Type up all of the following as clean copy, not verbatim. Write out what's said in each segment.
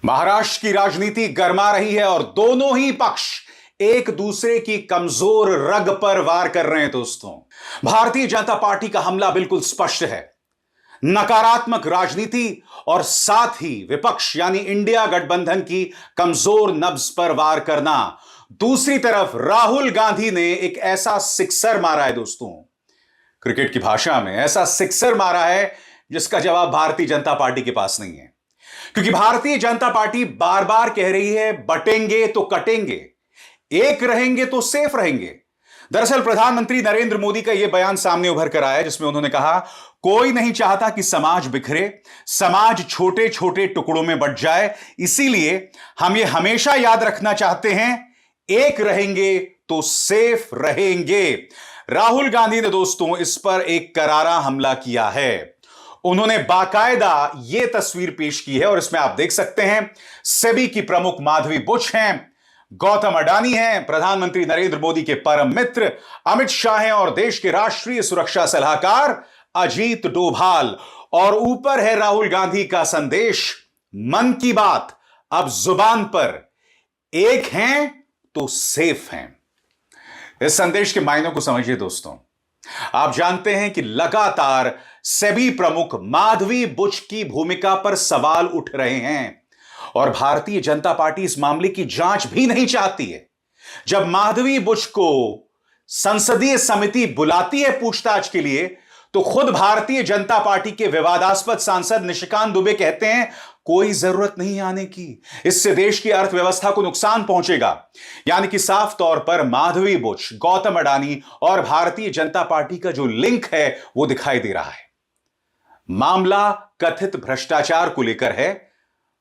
महाराष्ट्र की राजनीति गर्मा रही है और दोनों ही पक्ष एक दूसरे की कमजोर रग पर वार कर रहे हैं। दोस्तों, भारतीय जनता पार्टी का हमला बिल्कुल स्पष्ट है। नकारात्मक राजनीति और साथ ही विपक्ष यानी इंडिया गठबंधन की कमजोर नब्ज पर वार करना। दूसरी तरफ राहुल गांधी ने एक ऐसा सिक्सर मारा है दोस्तों, क्रिकेट की भाषा में ऐसा सिक्सर मारा है जिसका जवाब भारतीय जनता पार्टी के पास नहीं है। क्योंकि भारतीय जनता पार्टी बार बार कह रही है बटेंगे तो कटेंगे, एक रहेंगे तो सेफ रहेंगे। दरअसल प्रधानमंत्री नरेंद्र मोदी का यह बयान सामने उभर कर आया जिसमें उन्होंने कहा कोई नहीं चाहता कि समाज बिखरे, समाज छोटे छोटे टुकड़ों में बंट जाए, इसीलिए हम ये हमेशा याद रखना चाहते हैं एक रहेंगे तो सेफ रहेंगे। राहुल गांधी ने दोस्तों इस पर एक करारा हमला किया है। उन्होंने बाकायदा यह तस्वीर पेश की है और इसमें आप देख सकते हैं सेबी की प्रमुख माधवी बुच हैं, गौतम अडानी हैं, प्रधानमंत्री नरेंद्र मोदी के परम मित्र अमित शाह हैं और देश के राष्ट्रीय सुरक्षा सलाहकार अजीत डोभाल, और ऊपर है राहुल गांधी का संदेश मन की बात अब जुबान पर, एक हैं तो सेफ हैं। इस संदेश के मायनों को समझिए दोस्तों। आप जानते हैं कि लगातार सेबी प्रमुख माधवी बुच की भूमिका पर सवाल उठ रहे हैं और भारतीय जनता पार्टी इस मामले की जांच भी नहीं चाहती है। जब माधवी बुच को संसदीय समिति बुलाती है पूछताछ के लिए तो खुद भारतीय जनता पार्टी के विवादास्पद सांसद निशिकांत दुबे कहते हैं कोई जरूरत नहीं आने की, इससे देश की अर्थव्यवस्था को नुकसान पहुंचेगा। यानी कि साफ तौर पर माधवी बुच, गौतम अडानी और भारतीय जनता पार्टी का जो लिंक है वो दिखाई दे रहा है। मामला कथित भ्रष्टाचार को लेकर है,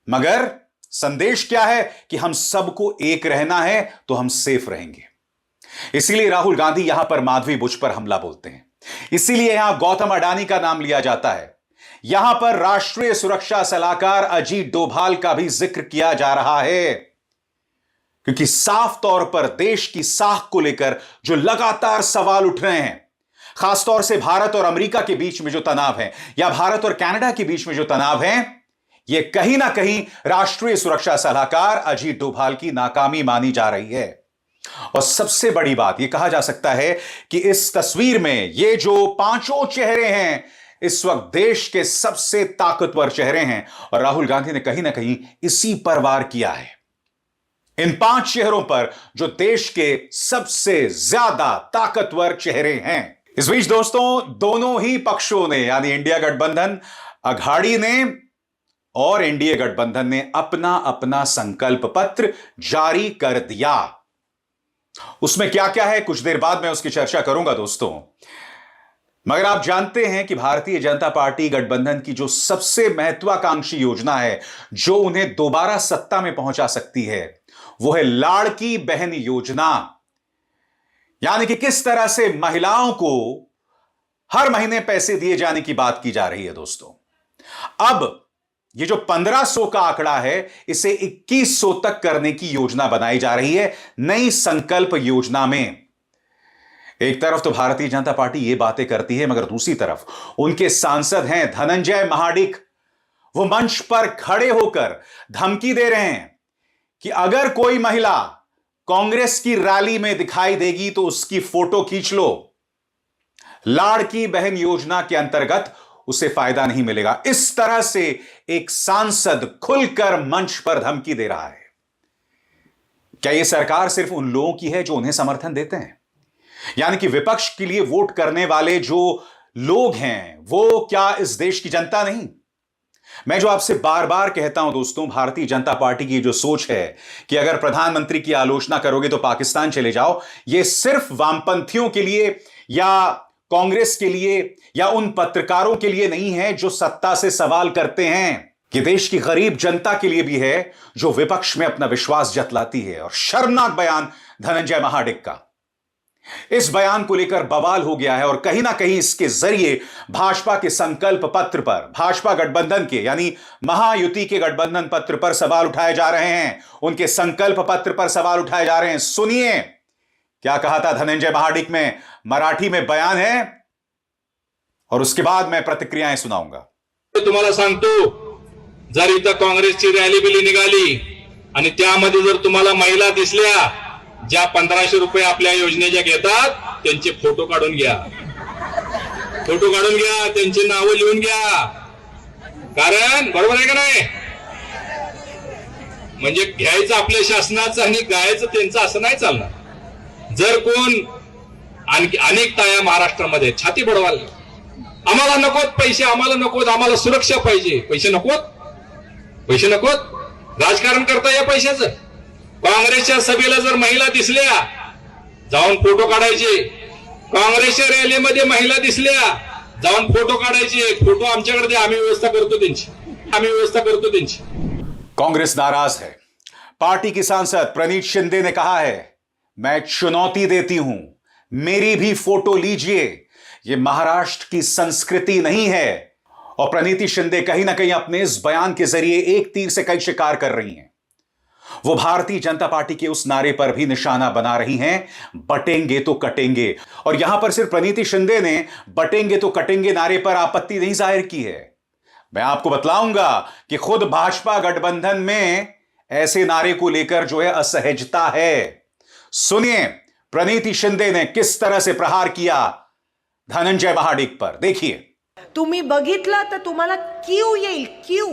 मगर संदेश क्या है कि हम सबको एक रहना है तो हम सेफ रहेंगे। इसीलिए राहुल गांधी यहां पर माधवी बुच पर हमला बोलते हैं, इसीलिए यहां गौतम अडानी का नाम लिया जाता है, यहां पर राष्ट्रीय सुरक्षा सलाहकार अजीत डोभाल का भी जिक्र किया जा रहा है, क्योंकि साफ तौर पर देश की साख को लेकर जो लगातार सवाल उठ रहे हैं, खासतौर से भारत और अमेरिका के बीच में जो तनाव है या भारत और कनाडा के बीच में जो तनाव है, यह कहीं ना कहीं राष्ट्रीय सुरक्षा सलाहकार अजीत डोभाल की नाकामी मानी जा रही है। और सबसे बड़ी बात यह कहा जा सकता है कि इस तस्वीर में ये जो पांचों चेहरे हैं इस वक्त देश के सबसे ताकतवर चेहरे हैं और राहुल गांधी ने कहीं ना कहीं इसी पर वार किया है, इन पांच चेहरों पर जो देश के सबसे ज्यादा ताकतवर चेहरे हैं। इस बीच दोस्तों दोनों ही पक्षों ने यानी इंडिया गठबंधन अघाड़ी ने और एनडीए गठबंधन ने अपना अपना संकल्प पत्र जारी कर दिया। उसमें क्या क्या है कुछ देर बाद मैं उसकी चर्चा करूंगा दोस्तों, मगर आप जानते हैं कि भारतीय जनता पार्टी गठबंधन की जो सबसे महत्वाकांक्षी योजना है जो उन्हें दोबारा सत्ता में पहुंचा सकती है वो है लाड़की बहन योजना। यानी कि किस तरह से महिलाओं को हर महीने पैसे दिए जाने की बात की जा रही है दोस्तों। अब ये जो 1500 का आंकड़ा है इसे 2100 तक करने की योजना बनाई जा रही है नई संकल्प योजना में। एक तरफ तो भारतीय जनता पार्टी ये बातें करती है, मगर दूसरी तरफ उनके सांसद हैं धनंजय महाडिक, वो मंच पर खड़े होकर धमकी दे रहे हैं कि अगर कोई महिला कांग्रेस की रैली में दिखाई देगी तो उसकी फोटो खींच लो, लाड़की बहन योजना के अंतर्गत उसे फायदा नहीं मिलेगा। इस तरह से एक सांसद खुलकर मंच पर धमकी दे रहा है। क्या यह सरकार सिर्फ उन लोगों की है जो उन्हें समर्थन देते हैं, यानी कि विपक्ष के लिए वोट करने वाले जो लोग हैं वो क्या इस देश की जनता नहीं? मैं जो आपसे बार बार कहता हूं दोस्तों, भारतीय जनता पार्टी की जो सोच है कि अगर प्रधानमंत्री की आलोचना करोगे तो पाकिस्तान चले जाओ, यह सिर्फ वामपंथियों के लिए या कांग्रेस के लिए या उन पत्रकारों के लिए नहीं है जो सत्ता से सवाल करते हैं, कि देश की गरीब जनता के लिए भी है जो विपक्ष में अपना विश्वास जतलाती है। और शर्मनाक बयान धनंजय महाडिक का, इस बयान को लेकर बवाल हो गया है और कहीं ना कहीं इसके जरिए भाजपा के संकल्प पत्र पर, भाजपा गठबंधन के यानी महायुति के गठबंधन पत्र पर सवाल उठाए जा रहे हैं, उनके संकल्प पत्र पर सवाल उठाए जा रहे हैं। सुनिए क्या कहा था धनंजय महाडिक में, मराठी में बयान है और उसके बाद मैं प्रतिक्रियाएं सुनाऊंगा। तुम्हाला सांगतो, जर इथं काँग्रेसची रॅली बिली निघाली आणि त्यामध्ये जर तुम्हाला महिला दिसल्या ज्या 1500 रुपये आपल्या योजनेच्या घेतात, त्यांचे फोटो काढून घ्या, फोटो काढून घ्या, त्यांची नावं लिहून घ्या. कारण बरोबर आहे का नाही? म्हणजे घ्यायचं आपल्या शासनाचं आणि गायचं त्यांचं असं नाही चालणार. जर कोण आणखी अनेक ताया महाराष्ट्रामध्ये छाती बडवाल, आम्हाला नकोत पैसे, आम्हाला नकोत, आम्हाला सुरक्षा पाहिजे, पैसे नकोत, पैसे नकोत, राजकारण करता या पैशाचं. काँग्रेसच्या सभेला जर महिला दिसल्या जाऊन फोटो काढायचे, काँग्रेसच्या रॅलीमध्ये महिला दिसल्या जाऊन फोटो काढायचे, फोटो आमच्याकडे दे, आम्ही व्यवस्था करतो त्यांची, आम्ही व्यवस्था करतो त्यांची. कांग्रेस नाराज है. पार्टी की सांसद प्रणीत शिंदे ने कहा है, मैं चुनौती देती हूं, मेरी भी फोटो लीजिए. यह महाराष्ट्र की संस्कृति नहीं है. और प्रणीति शिंदे कहीं ना कहीं अपने इस बयान के जरिए एक तीर से कई शिकार कर रही हैं. वो भारतीय जनता पार्टी के उस नारे पर भी निशाना बना रही हैं, बटेंगे तो कटेंगे. और यहां पर सिर्फ प्रणीति शिंदे ने बटेंगे तो कटेंगे नारे पर आपत्ति नहीं जाहिर की है. मैं आपको बतलाऊंगा कि खुद भाजपा गठबंधन में ऐसे नारे को लेकर जो है असहजता है. सुनिए प्रणीति शिंदे ने किस तरह से प्रहार किया धनंजय महाडिक पर. देखिए. तुम्ही बघितलं तर तुम्हाला क्यू येईल, क्यू.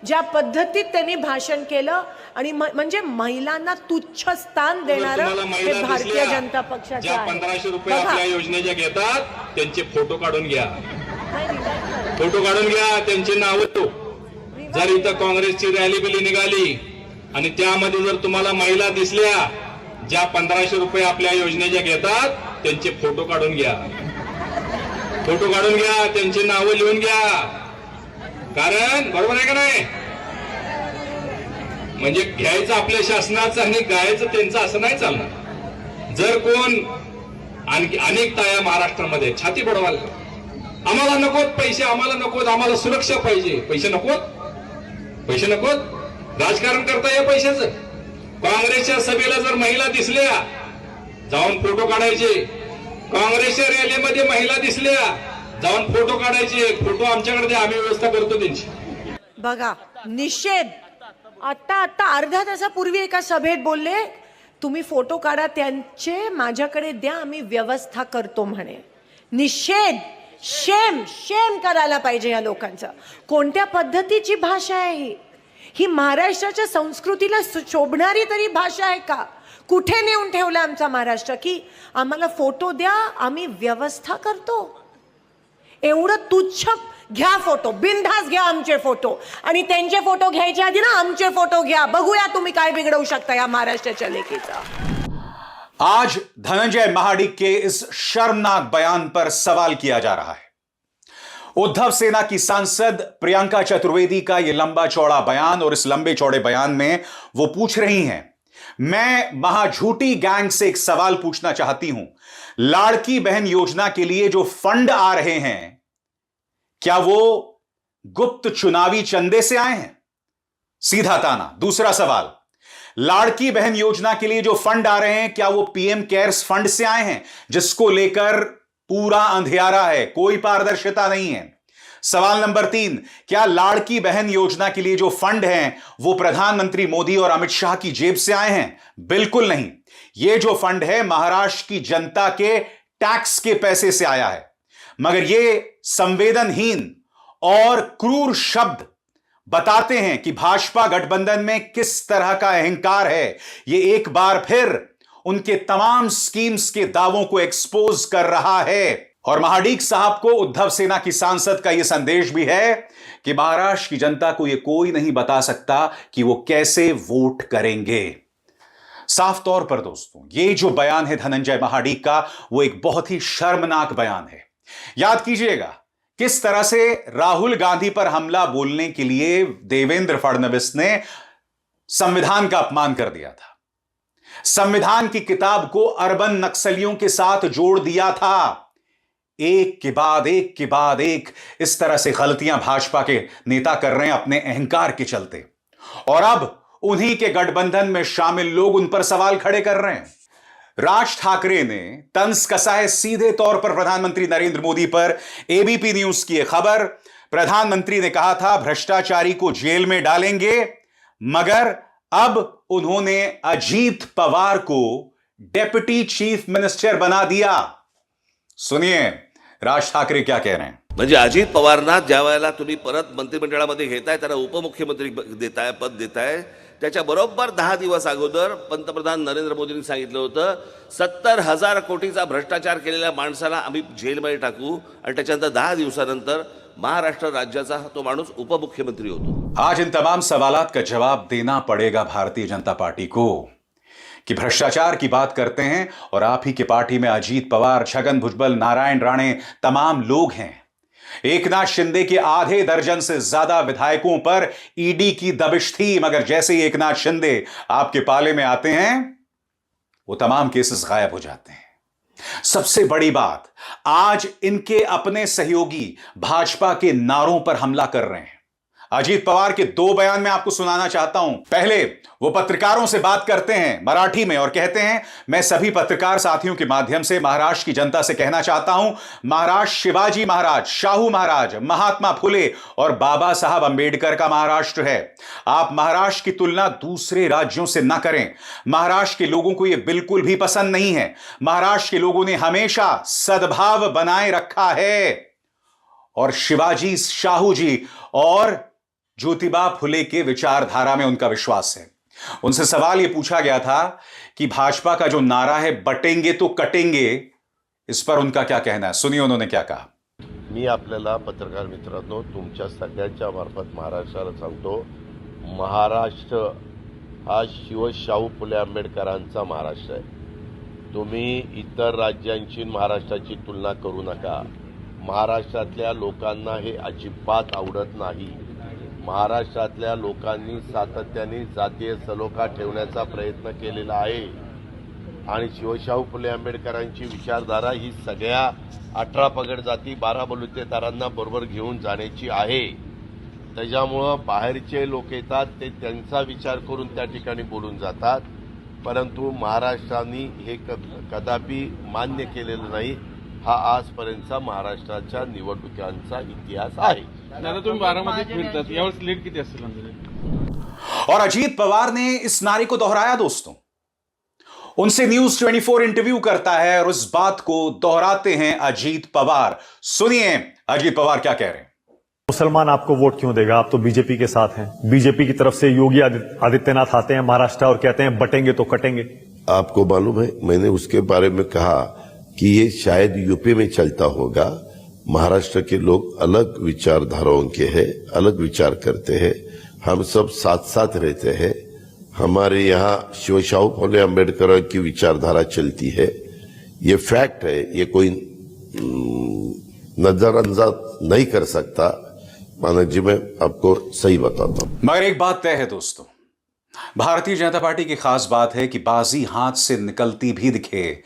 ज्या पद्धतीत त्यांनी भाषण केलं आणि म्हणजे महिलांना तुच्छ स्थान देणारं हे भारतीय जनता पक्षाचं आहे. 1500 रुपये आपल्या योजनेच्या घेतात, त्यांचे फोटो काढून घ्या, फोटो काढून घ्या, त्यांची नावं. जर इथं काँग्रेसची रॅली बिली निघाली आणि त्यामध्ये जर तुम्हाला महिला दिसल्या ज्या 1500 रुपये आपल्या योजनेच्या घेतात, त्यांचे फोटो काढून घ्या, फोटो काढून घ्या, त्यांची नावं लिहून घ्या. कारण बरोबर आहे का नाही? म्हणजे घ्यायचं आपल्या शासनाचं आणि गायचं त्यांचं असं नाही चालणार. जर कोण आणखी अनेक ताया महाराष्ट्रामध्ये छाती बडवाल, आम्हाला नकोत पैसे, आम्हाला नकोत, आम्हाला सुरक्षा पाहिजे, पैसे नकोत, पैसे नकोत, राजकारण करता या पैशाचं. काँग्रेसच्या सभेला जर महिला दिसल्या जाऊन फोटो काढायचे, काँग्रेसच्या रॅलीमध्ये महिला दिसल्या जाऊन फोटो काढायचे, फोटो आमच्याकडे दे, आम्ही व्यवस्था करतो त्यांची. बघा निषेध. आता अर्ध्या तासापूर्वी एका सभेत बोलले, तुम्ही फोटो काढा त्यांचे, माझ्याकडे द्या, आम्ही व्यवस्था करतो म्हणे. निषेध. शेम, शेम करायला पाहिजे या लोकांचं. कोणत्या पद्धतीची भाषा आहे ही? ही महाराष्ट्राच्या संस्कृतीला शोभणारी तरी भाषा आहे का? कुठे नेऊन ठेवलं आमचा महाराष्ट्र की आम्हाला फोटो द्या, आम्ही व्यवस्था करतो. एवढं तुच्छ. घ्या फोटो, बिनधास्त घ्या आमचे फोटो, आणि त्यांचे फोटो घ्यायच्या आधी ना आमचे फोटो घ्या, बघूया तुम्ही काय बिघडवू शकता या महाराष्ट्राच्या लेकीचा. आज धनंजय महाडिक के इस शर्मनाक बयान पर सवाल किया जा रहा है. उद्धव सेना की सांसद प्रियंका चतुर्वेदी का यह लंबा चौड़ा बयान, और इस लंबे चौड़े बयान में वो पूछ रही हैं, मैं महाझूठी गैंग से एक सवाल पूछना चाहती हूं, लाड़की बहन योजना के लिए जो फंड आ रहे हैं क्या वो गुप्त चुनावी चंदे से आए हैं? सीधा ताना. दूसरा सवाल, लाड़की बहन योजना के लिए जो फंड आ रहे हैं क्या वो पीएम केयर्स फंड से आए हैं, जिसको लेकर पूरा अंधियारा है, कोई पारदर्शिता नहीं है. सवाल नंबर 3, क्या लाड़की बहन योजना के लिए जो फंड हैं वो प्रधानमंत्री मोदी और अमित शाह की जेब से आए हैं? बिल्कुल नहीं. ये जो फंड है महाराष्ट्र की जनता के टैक्स के पैसे से आया है. मगर ये संवेदनहीन और क्रूर शब्द बताते हैं कि भाजपा गठबंधन में किस तरह का अहंकार है. ये एक बार फिर उनके तमाम स्कीम्स के दावों को एक्सपोज कर रहा है. और महाडिक साहब को उद्धव सेना की सांसद का यह संदेश भी है कि महाराष्ट्र की जनता को यह कोई नहीं बता सकता कि वो कैसे वोट करेंगे. साफ तौर पर दोस्तों, ये जो बयान है धनंजय महाडिक का, वो एक बहुत ही शर्मनाक बयान है. याद कीजिएगा किस तरह से राहुल गांधी पर हमला बोलने के लिए देवेंद्र फडणवीस ने संविधान का अपमान कर दिया था, संविधान की किताब को अर्बन नक्सलियों के साथ जोड़ दिया था. एक के बाद एक इस तरह से गलतियां भाजपा के नेता कर रहे हैं अपने अहंकार के चलते, और अब उन्हीं के गठबंधन में शामिल लोग उन पर सवाल खड़े कर रहे हैं. राज ठाकरे ने तंज कसा है सीधे तौर पर प्रधानमंत्री नरेंद्र मोदी पर. एबीपी न्यूज की यह खबर, प्रधानमंत्री ने कहा था भ्रष्टाचारी को जेल में डालेंगे, मगर अब उन्होंने अजीत पवार को डेप्यूटी चीफ मिनिस्टर बना दिया। सुनिए राज ठाकरे क्या कह रहे हैं। म्हणजे अजित पवारांना ज्या वेळेला तुम्ही परत मंत्रिमंडळामध्ये घेताय, त्यांना उपमुख्यमंत्री देताय, पद देताय, त्याच्या बरोबर 10 दिवस अगोदर पंतप्रधान नरेंद्र मोदींनी सांगितलं होतं 70,000 कोटीचा भ्रष्टाचार केलेल्या माणसाला आम्ही जेलमध्ये टाकू, आणि त्याच्यानंतर 10 दिवसानंतर महाराष्ट्र राज्याचा तो माणूस उपमुख्यमंत्री होतो। आज इन तमाम सवालात का जवाब देना पड़ेगा भारतीय जनता पार्टी को कि भ्रष्टाचार की बात करते हैं और आप ही की पार्टी में अजीत पवार, छगन भुजबल, नारायण राणे तमाम लोग हैं। एकनाथ शिंदे के आधे दर्जन से ज्यादा विधायकों पर ईडी की दबिश थी, मगर जैसे ही एकनाथ शिंदे आपके पाले में आते हैं वो तमाम केसेस गायब हो जाते हैं। सबसे बड़ी बात, आज इनके अपने सहयोगी भाजपा के नारों पर हमला कर रहे हैं। अजीत पवार के 2 बयान मैं आपको सुनाना चाहता हूं। पहले वो पत्रकारों से बात करते हैं मराठी में और कहते हैं, मैं सभी पत्रकार साथियों के माध्यम से महाराष्ट्र की जनता से कहना चाहता हूं, महाराष्ट्र शिवाजी महाराज, शाहू महाराज, महात्मा फुले और बाबा साहब अंबेडकर का महाराष्ट्र है। आप महाराष्ट्र की तुलना दूसरे राज्यों से ना करें। महाराष्ट्र के लोगों को यह बिल्कुल भी पसंद नहीं है। महाराष्ट्र के लोगों ने हमेशा सद्भाव बनाए रखा है और शिवाजी, शाहू जी और ज्योतिबा फुले के विचारधारा में उनका विश्वास है। उनसे सवाल यह पूछा गया था कि भाजपा का जो नारा है बटेंगे तो कटेंगे, इस पर उनका क्या कहना है। सुनिए उन्होंने क्या कहा। मी आपल्याला पत्रकार मित्रांनो तुमच्या सगळ्यांच्या मार्फत महाराष्ट्राला सांगतो, महाराष्ट्र हा शाहू फुले आंबेडकरांचा महाराष्ट्र आहे। तुम्ही इतर राज्यांची महाराष्ट्राची तुलना करू नका। महाराष्ट्रातल्या लोकांना हे अजिबात आवडत नाही। महाराष्ट्रातल्या लोकांनी सातत्याने जातीय सलोखा ठेवण्याचा प्रयत्न केलेला आहे आणि शिवशाहू फुले आंबेडकरांची विचारधारा ही सगळ्या 18 पगड जाती 12 बलुतेदारांना बरोबर घेऊन जाण्याची आहे। त्याच्यामुळं बाहेरचे लोक येतात, ते त्यांचा विचार करून त्या ठिकाणी बोलून जातात, परंतु महाराष्ट्राने हे कदापि मान्य केलेलं नाही। हा आजपर्यंतचा महाराष्ट्राच्या निवडणुकांचा इतिहास आहे। दादा तुम्ही बारामती फिरतात, यावेळेस लीड किती असेल अंदाजे? और अजीत पवार ने इस नारे को दोहराया दोस्तों। उनसे न्यूज 24 इंटरव्यू करता है और इस बात को दोहराते हैं अजीत पवार। सुनिए अजीत पवार क्या कह रहे हैं। मुसलमान आपको वोट क्यों देगा? आप तो बीजेपी के साथ हैं। बीजेपी की तरफ से योगी आदित्यनाथ आते हैं महाराष्ट्र और कहते हैं बटेंगे तो कटेंगे। आपको मालूम है, मैंने उसके बारे में कहा कि ये शायद यूपी में चलता होगा। महाराष्ट्र के लोग अलग विचारधाराओं के हैं, अलग विचार करते हैं। हम सब साथ साथ रहते हैं। हमारे यहाँ शिवशाहू फुले आंबेडकर की विचारधारा चलती है। ये फैक्ट है, ये कोई नजरअंदाज नहीं कर सकता। मानक जी, मैं आपको सही बताता हूं। मगर एक बात तय है दोस्तों, भारतीय जनता पार्टी की खास बात है कि बाजी हाथ से निकलती भी दिखे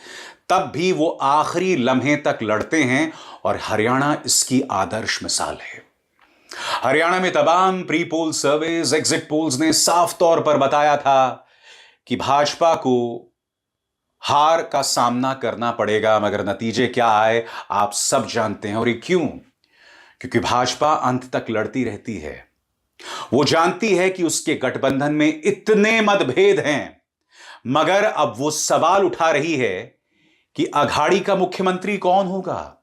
तब भी वो आखिरी लम्हे तक लड़ते हैं और हरियाणा इसकी आदर्श मिसाल है। हरियाणा में तमाम pre poll surveys, exit polls ने साफ तौर पर बताया था कि भाजपा को हार का सामना करना पड़ेगा, मगर नतीजे क्या आए आप सब जानते हैं। और ये क्यों? क्योंकि भाजपा अंत तक लड़ती रहती है। वो जानती है कि उसके गठबंधन में इतने मतभेद हैं, मगर अब वो सवाल उठा रही है कि अघाड़ी का मुख्यमंत्री कौन होगा।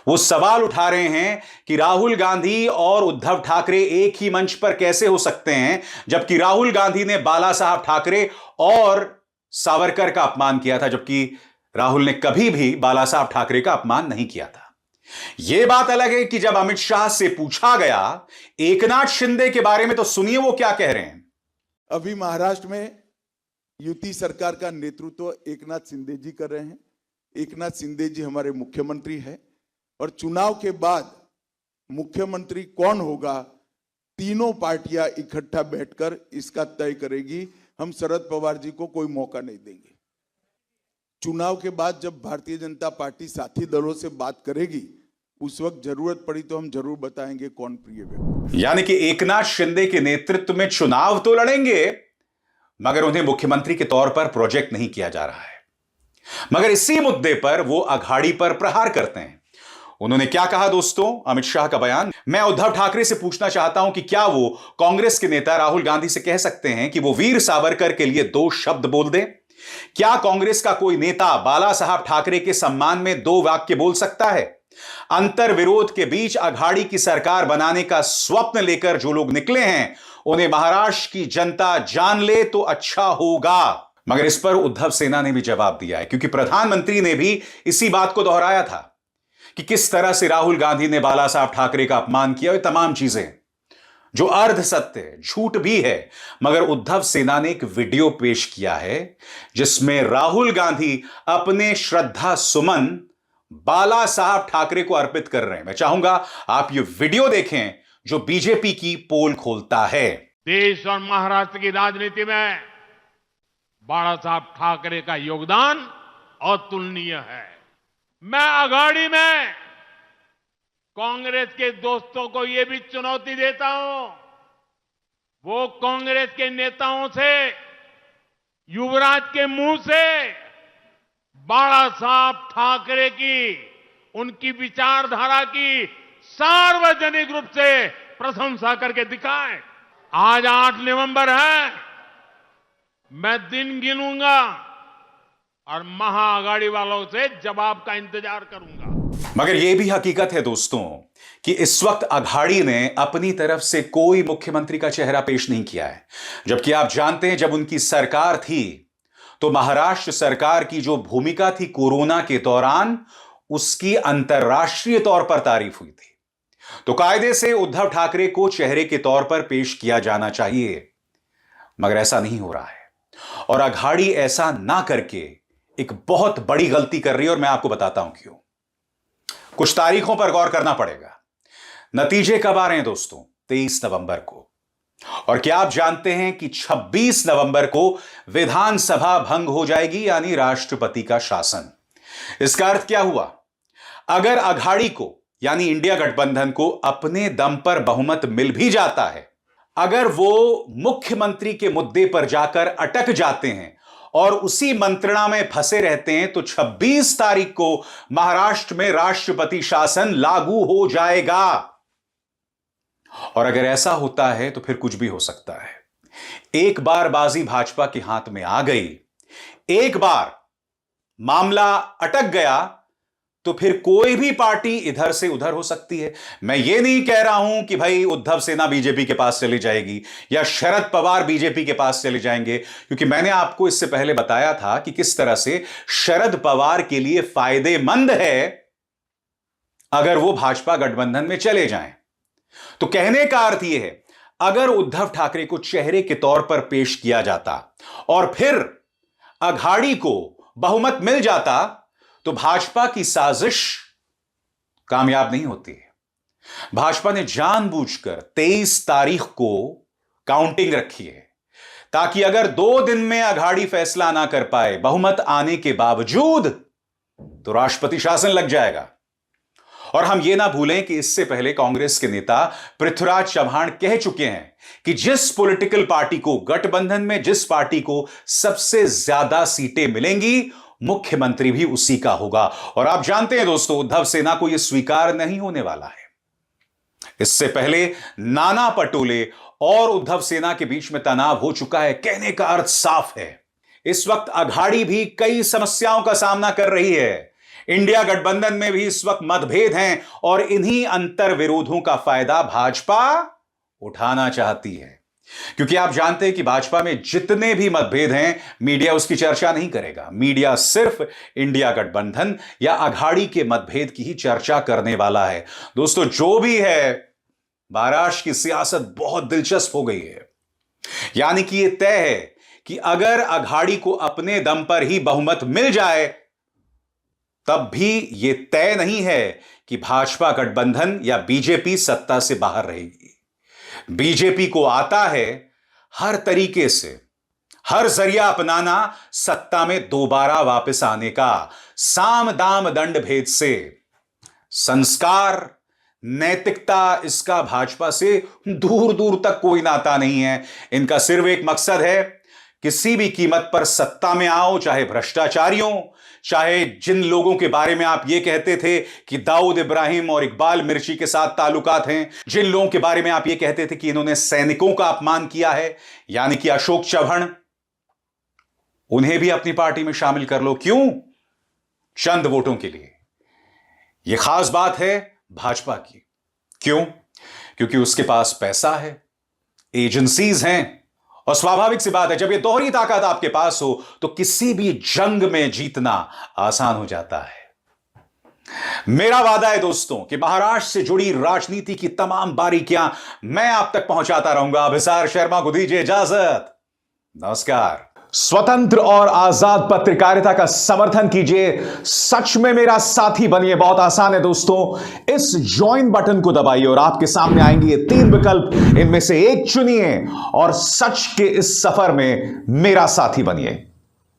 वो सवाल उठा रहे हैं कि राहुल गांधी और उद्धव ठाकरे एक ही मंच पर कैसे हो सकते हैं, जबकि राहुल गांधी ने बाला साहब ठाकरे और सावरकर का अपमान किया था, जबकि राहुल ने कभी भी बाला साहब ठाकरे का अपमान नहीं किया था। यह बात अलग है कि जब अमित शाह से पूछा गया एकनाथ शिंदे के बारे में, तो सुनिए वो क्या कह रहे हैं। अभी महाराष्ट्र में युति सरकार का नेतृत्व एकनाथ शिंदे जी कर रहे हैं। एकनाथ शिंदे जी हमारे मुख्यमंत्री हैं और चुनाव के बाद मुख्यमंत्री कौन होगा, तीनों पार्टियां इकट्ठा बैठकर इसका तय करेगी। हम शरद पवार जी को कोई मौका नहीं देंगे। चुनाव के बाद जब भारतीय जनता पार्टी साथी दलों से बात करेगी, उस वक्त जरूरत पड़ी तो हम जरूर बताएंगे कौन प्रिय व्यक्ति। यानी कि एकनाथ शिंदे के नेतृत्व में चुनाव तो लड़ेंगे, मगर उन्हें मुख्यमंत्री के तौर पर प्रोजेक्ट नहीं किया जा रहा है। मगर इसी मुद्दे पर वो अघाड़ी पर प्रहार करते हैं। उन्होंने क्या कहा दोस्तों? अमित शाह का बयान। मैं उद्धव ठाकरे से पूछना चाहता हूं कि क्या वो कांग्रेस के नेता राहुल गांधी से कह सकते हैं कि वो वीर सावरकर के लिए 2 शब्द बोल दें? क्या कांग्रेस का कोई नेता बाला साहब ठाकरे के सम्मान में 2 वाक्य बोल सकता है? अंतर विरोध के बीच अघाड़ी की सरकार बनाने का स्वप्न लेकर जो लोग निकले हैं, उन्हें महाराष्ट्र की जनता जान ले तो अच्छा होगा। मगर इस पर उद्धव सेना ने भी जवाब दिया है, क्योंकि प्रधानमंत्री ने भी इसी बात को दोहराया था कि किस तरह से राहुल गांधी ने बाला साहब ठाकरे का अपमान किया। ये तमाम चीजें जो अर्ध सत्य है, झूठ भी है, मगर उद्धव सेना ने एक वीडियो पेश किया है जिसमें राहुल गांधी अपने श्रद्धा सुमन बाला साहब ठाकरे को अर्पित कर रहे हैं। मैं चाहूंगा आप ये वीडियो देखें जो बीजेपी की पोल खोलता है। देश और महाराष्ट्र की राजनीति में बाला साहब ठाकरे का योगदान अतुलनीय है। मैं अघाड़ी में कांग्रेस के दोस्तों को यह भी चुनौती देता हूं, वो कांग्रेस के नेताओं से, युवराज के मुंह से बाला साहब ठाकरे की, उनकी विचारधारा की सार्वजनिक रूप से प्रशंसा करके दिखाएं। आज 8 नवंबर है, मैं दिन गिनूंगा और महाअघाड़ी वालों से जवाब का इंतजार करूंगा। मगर यह भी हकीकत है दोस्तों कि इस वक्त अघाड़ी ने अपनी तरफ से कोई मुख्यमंत्री का चेहरा पेश नहीं किया है, जबकि आप जानते हैं जब उनकी सरकार थी तो महाराष्ट्र सरकार की जो भूमिका थी कोरोना के दौरान, उसकी अंतर्राष्ट्रीय तौर पर तारीफ हुई थी। तो कायदे से उद्धव ठाकरे को चेहरे के तौर पर पेश किया जाना चाहिए, मगर ऐसा नहीं हो रहा है और अघाड़ी ऐसा ना करके एक बहुत बड़ी गलती कर रही है और मैं आपको बताता हूं क्यों। कुछ तारीखों पर गौर करना पड़ेगा। नतीजे कब आ रहे हैं दोस्तों? 23 नवंबर को। और क्या आप जानते हैं कि 26 नवंबर को विधानसभा भंग हो जाएगी, यानी राष्ट्रपति का शासन। इसका अर्थ क्या हुआ? अगर अघाड़ी को यानी इंडिया गठबंधन को अपने दम पर बहुमत मिल भी जाता है, अगर वो मुख्यमंत्री के मुद्दे पर जाकर अटक जाते हैं और उसी मंत्रणा में फंसे रहते हैं, तो 26 तारीख को महाराष्ट्र में राष्ट्रपति शासन लागू हो जाएगा। और अगर ऐसा होता है तो फिर कुछ भी हो सकता है। एक बार बाजी भाजपा के हाथ में आ गई, एक बार मामला अटक गया, तो फिर कोई भी पार्टी इधर से उधर हो सकती है। मैं ये नहीं कह रहा हूं कि भाई उद्धव सेना बीजेपी के पास चली जाएगी या शरद पवार बीजेपी के पास चले जाएंगे, क्योंकि मैंने आपको इससे पहले बताया था कि किस तरह से शरद पवार के लिए फायदेमंद है अगर वो भाजपा गठबंधन में चले जाएं। तो कहने का अर्थ यह है, अगर उद्धव ठाकरे को चेहरे के तौर पर पेश किया जाता और फिर अघाड़ी को बहुमत मिल जाता, तो भाजपा की साजिश कामयाब नहीं होती है। भाजपा ने जानबूझकर 23 तारीख को काउंटिंग रखी है ताकि अगर 2 दिन में अघाड़ी फैसला ना कर पाए बहुमत आने के बावजूद, तो राष्ट्रपति शासन लग जाएगा। और हम यह ना भूलें कि इससे पहले कांग्रेस के नेता पृथ्वीराज चव्हाण कह चुके हैं कि जिस पॉलिटिकल पार्टी को, गठबंधन में जिस पार्टी को सबसे ज्यादा सीटें मिलेंगी, मुख्यमंत्री भी उसी का होगा। और आप जानते हैं दोस्तों, उद्धव सेना को यह स्वीकार नहीं होने वाला है। इससे पहले नाना पटोले और उद्धव सेना के बीच में तनाव हो चुका है। कहने का अर्थ साफ है, इस वक्त अघाड़ी भी कई समस्याओं का सामना कर रही है। इंडिया गठबंधन में भी इस वक्त मतभेद हैं और इन्हीं अंतर विरोधों का फायदा भाजपा उठाना चाहती है, क्योंकि आप जानते हैं कि भाजपा में जितने भी मतभेद हैं, मीडिया उसकी चर्चा नहीं करेगा। मीडिया सिर्फ इंडिया गठबंधन या अघाड़ी के मतभेद की ही चर्चा करने वाला है। दोस्तों, जो भी है, महाराष्ट्र की सियासत बहुत दिलचस्प हो गई है। यानी कि यह तय है कि अगर अघाड़ी को अपने दम पर ही बहुमत मिल जाए, तब भी यह तय नहीं है कि भाजपा गठबंधन या बीजेपी सत्ता से बाहर रहेगी। बीजेपी को आता है हर तरीके से, हर जरिया अपनाना सत्ता में दोबारा वापस आने का। साम दाम दंड भेद से संस्कार, नैतिकता, इसका भाजपा से दूर दूर तक कोई नाता नहीं है। इनका सिर्फ एक मकसद है किसी भी कीमत पर सत्ता में आओ, चाहे भ्रष्टाचारियों, चाहे जिन लोगों के बारे में आप ये कहते थे कि दाऊद इब्राहिम और इकबाल मिर्ची के साथ ताल्लुकात हैं, जिन लोगों के बारे में आप ये कहते थे कि इन्होंने सैनिकों का अपमान किया है, यानी कि अशोक चव्हाण, उन्हें भी अपनी पार्टी में शामिल कर लो। क्यों? चंद वोटों के लिए। यह खास बात है भाजपा की। क्यों? क्योंकि उसके पास पैसा है, एजेंसीज हैं, और स्वाभाविक सी बात है, जब ये दोहरी ताकत आपके पास हो तो किसी भी जंग में जीतना आसान हो जाता है। मेरा वादा है दोस्तों कि महाराष्ट्र से जुड़ी राजनीति की तमाम बारीकियां मैं आप तक पहुंचाता रहूंगा। अभिसार शर्मा को दीजिए इजाजत। नमस्कार। स्वतंत्र और आजाद पत्रकारिता का समर्थन कीजिए, सच में मेरा साथी बनिए। बहुत आसान है दोस्तों, इस ज्वाइन बटन को दबाइए और आपके सामने आएंगे ये 3 विकल्प, इनमें से एक चुनिए और सच के इस सफर में मेरा साथी बनिए।